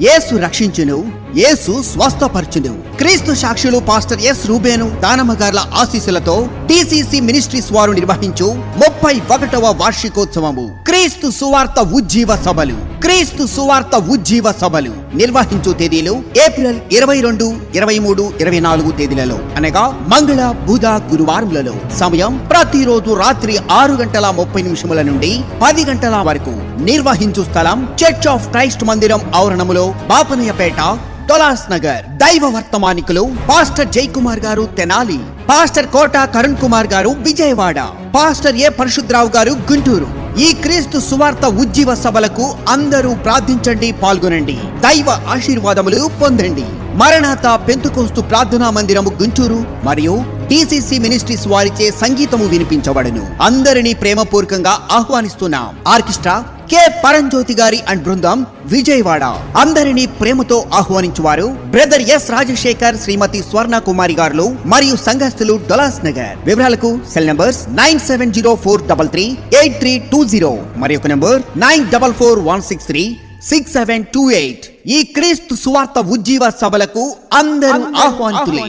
యేసు రక్షించును, యేసు స్వస్థపరచును. క్రీస్తు సాక్షులు పాస్టర్ ఎస్ రూబేను దానమ్మగార్ల ఆశీస్సులతో టీసీసీ మినిస్ట్రీస్ వారు నిర్వహించు 31వ వార్షికోత్సవము క్రీస్తు సువార్త ఉజ్జీవ సభలు. క్రీస్తు సువార్త ఉజ్జీవ సభలు నిర్వహించు తేదీలు ఏప్రిల్ 22, 23, 24 తేదీలలో అనగా మంగళ, బుధ, గురువారములలో. సమయం ప్రతిరోజు రాత్రి 6:30 నుండి 10 వరకు. నిర్వహించు స్థలం చర్చ్ ఆఫ్ క్రైస్ట్ మందిరం ఆవరణములో, బాపనయ్యపేట, దులాస్ నగర్. దైవ వర్తమానికులు పాస్టర్ జయకుమార్ గారు తెనాలి, పాస్టర్ కోట కరుణ్ కుమార్ గారు విజయవాడ, పాస్టర్ ఏ పరిశుద్ధరావు గారు గుంటూరు. ఈ క్రీస్తు సువార్త ఉజ్జీవ సభలకు అందరూ ప్రార్థించండి, పాల్గొనండి, దైవ ఆశీర్వాదములు పొందండి. మరణాత పెంతుకోస్తు ప్రార్థనా మందిరము గుంటూరు మరియు టీసీసీ మినిస్ట్రీస్ వారిచే సంగీతము వినిపించబడును. అందరినీ ప్రేమపూర్వకంగా ఆహ్వానిస్తున్నాం. ఆర్కెస్ట్రా కె పరంజ్యోతి గారి అండ్ బృందం విజయవాడ. అందరినీ ప్రేమతో ఆహ్వానించువారు బ్రదర్ ఎస్ రాజశేఖర్, శ్రీమతి స్వర్ణ కుమారి గారు మరియు సంఘస్థులు దులాస్ నగర్. వివరాలకు సెల్ నంబర్స్ 9704338320 మరియు నంబర్ 9441636728. ఈ క్రీస్తు సువార్త ఉజ్జీవ సభలకు అందరూ ఆహ్వానితులే.